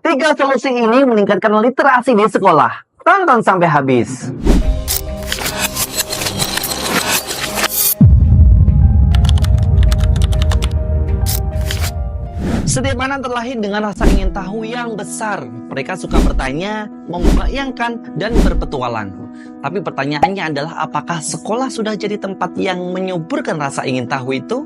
Tiga solusi ini meningkatkan literasi di sekolah. Tonton sampai habis. Setiap anak terlahir dengan rasa ingin tahu yang besar. Mereka suka bertanya, membayangkan, dan berpetualang. Tapi pertanyaannya adalah apakah sekolah sudah jadi tempat yang menyuburkan rasa ingin tahu itu?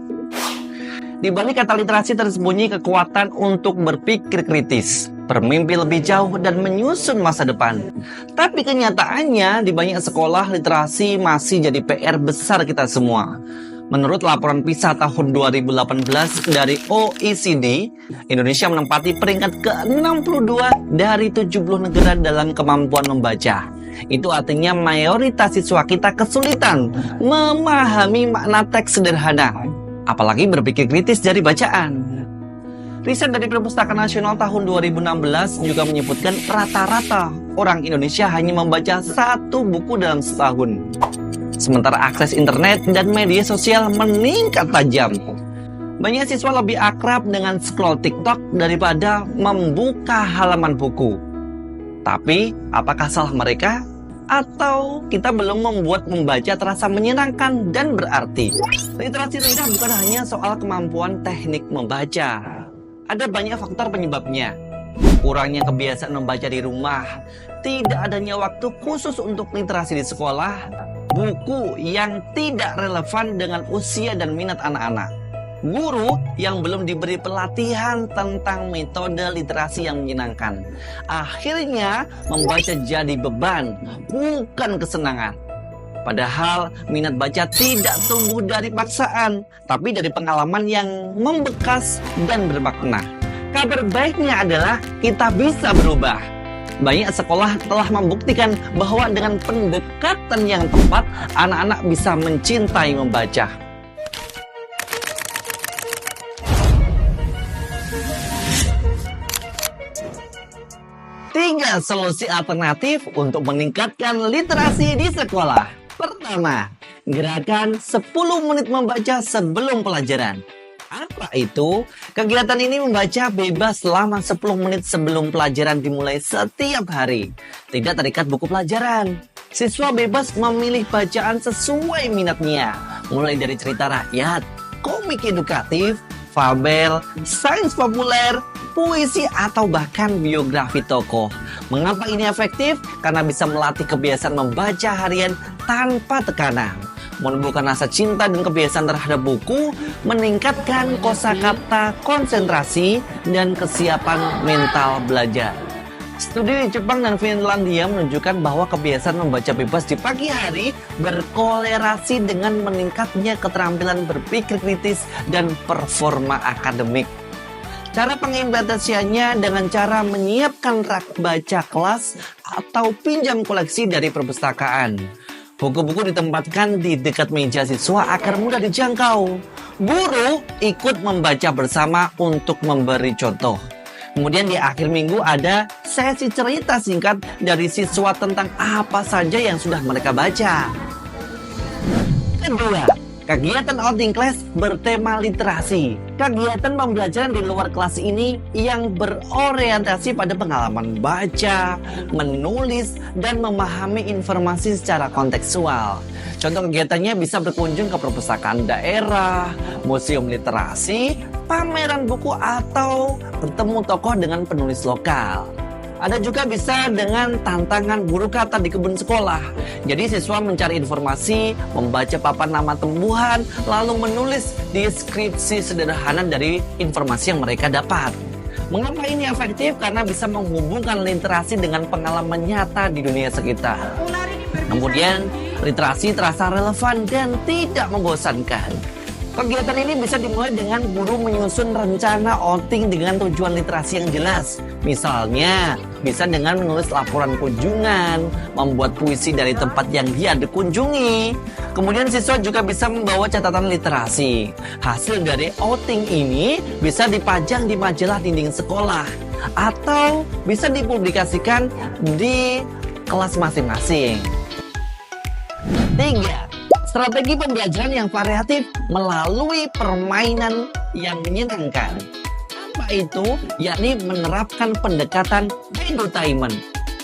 Di balik kata literasi tersembunyi kekuatan untuk berpikir kritis, bermimpi lebih jauh, dan menyusun masa depan. Tapi kenyataannya di banyak sekolah literasi masih jadi PR besar kita semua. Menurut laporan PISA tahun 2018 dari OECD, Indonesia menempati peringkat ke-62 dari 70 negara dalam kemampuan membaca. Itu artinya mayoritas siswa kita kesulitan memahami makna teks sederhana, apalagi berpikir kritis dari bacaan. Riset dari Perpustakaan Nasional tahun 2016 juga menyebutkan rata-rata orang Indonesia hanya membaca 1 buku dalam setahun. Sementara akses internet dan media sosial meningkat tajam. Banyak siswa lebih akrab dengan scroll TikTok daripada membuka halaman buku. Tapi, apakah salah mereka? Atau kita belum membuat membaca terasa menyenangkan dan berarti? Literasi rendah bukan hanya soal kemampuan teknik membaca. Ada banyak faktor penyebabnya. Kurangnya kebiasaan membaca di rumah, tidak adanya waktu khusus untuk literasi di sekolah, buku yang tidak relevan dengan usia dan minat anak-anak, guru yang belum diberi pelatihan tentang metode literasi yang menyenangkan. Akhirnya membaca jadi beban, bukan kesenangan. Padahal minat baca tidak tumbuh dari paksaan, tapi dari pengalaman yang membekas dan bermakna. Kabar baiknya adalah kita bisa berubah. Banyak sekolah telah membuktikan bahwa dengan pendekatan yang tepat, anak-anak bisa mencintai membaca. Tiga solusi alternatif untuk meningkatkan literasi di sekolah. Pertama, gerakan 10 menit membaca sebelum pelajaran. Apa itu? Kegiatan ini membaca bebas selama 10 menit sebelum pelajaran dimulai setiap hari. Tidak terikat buku pelajaran. Siswa bebas memilih bacaan sesuai minatnya. Mulai dari cerita rakyat, komik edukatif, fabel, sains populer, puisi, atau bahkan biografi tokoh. Mengapa ini efektif? Karena bisa melatih kebiasaan membaca harian tanpa tekanan, menumbuhkan rasa cinta dan kebiasaan terhadap buku, meningkatkan kosakata, konsentrasi, dan kesiapan mental belajar. Studi di Jepang dan Finlandia menunjukkan bahwa kebiasaan membaca bebas di pagi hari berkolerasi dengan meningkatnya keterampilan berpikir kritis dan performa akademik. Cara pengimplementasiannya dengan cara menyiapkan rak baca kelas atau pinjam koleksi dari perpustakaan. Buku-buku ditempatkan di dekat meja siswa agar mudah dijangkau. Guru ikut membaca bersama untuk memberi contoh. Kemudian di akhir minggu ada sesi cerita singkat dari siswa tentang apa saja yang sudah mereka baca. Kedua, kegiatan outing class bertema literasi. Kegiatan pembelajaran di luar kelas ini yang berorientasi pada pengalaman baca, menulis, dan memahami informasi secara kontekstual. Contoh kegiatannya bisa berkunjung ke perpustakaan daerah, museum literasi, pameran buku, atau bertemu tokoh dengan penulis lokal. Ada juga bisa dengan tantangan guru kata di kebun sekolah. Jadi siswa mencari informasi, membaca papan nama tumbuhan, lalu menulis deskripsi sederhana dari informasi yang mereka dapat. Mengapa ini efektif? Karena bisa menghubungkan literasi dengan pengalaman nyata di dunia sekitar. Kemudian, literasi terasa relevan dan tidak membosankan. Kegiatan ini bisa dimulai dengan guru menyusun rencana outing dengan tujuan literasi yang jelas. Misalnya, bisa dengan menulis laporan kunjungan, membuat puisi dari tempat yang dia dikunjungi. Kemudian siswa juga bisa membawa catatan literasi. Hasil dari outing ini bisa dipajang di majalah dinding sekolah atau bisa dipublikasikan di kelas masing-masing. 3. Strategi pembelajaran yang variatif melalui permainan yang menyenangkan. Apa yaitu yakni menerapkan pendekatan edutainment,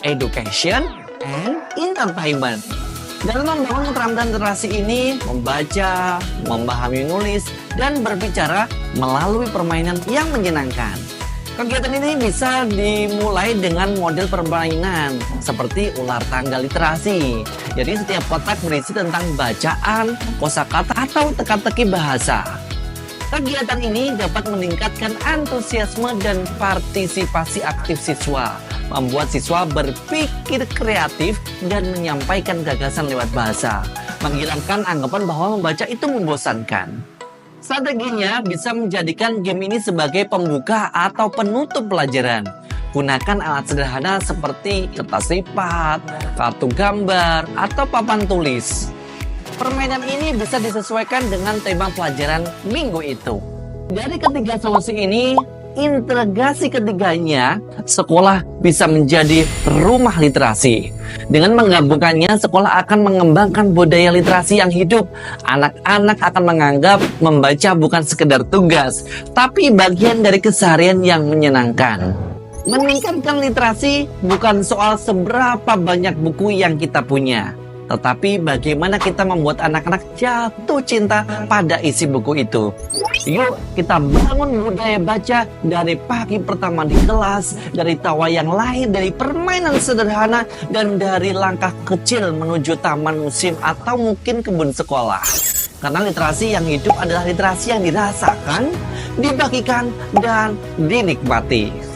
education, and entertainment. Dalam membangun keterampilan literasi ini, membaca, memahami nulis, dan berbicara melalui permainan yang menyenangkan. Kegiatan ini bisa dimulai dengan model permainan seperti ular tangga literasi. Jadi setiap kotak berisi tentang bacaan, kosakata, atau teka-teki bahasa. Kegiatan ini dapat meningkatkan antusiasme dan partisipasi aktif siswa, membuat siswa berpikir kreatif dan menyampaikan gagasan lewat bahasa, menghilangkan anggapan bahwa membaca itu membosankan. Strateginya bisa menjadikan game ini sebagai pembuka atau penutup pelajaran. Gunakan alat sederhana seperti kertas lipat, kartu gambar, atau papan tulis. Permainan ini bisa disesuaikan dengan tema pelajaran minggu itu. Dari ketiga solusi ini, integrasi ketiganya, sekolah bisa menjadi rumah literasi. Dengan menggabungkannya, sekolah akan mengembangkan budaya literasi yang hidup. Anak-anak akan menganggap membaca bukan sekedar tugas, tapi bagian dari keseharian yang menyenangkan. Meningkatkan literasi bukan soal seberapa banyak buku yang kita punya, tetapi bagaimana kita membuat anak-anak jatuh cinta pada isi buku itu. Yuk kita bangun budaya baca dari pagi pertama di kelas, dari tawa yang lahir dari permainan sederhana, dan dari langkah kecil menuju taman musim atau mungkin kebun sekolah. Karena literasi yang hidup adalah literasi yang dirasakan, dibagikan, dan dinikmati.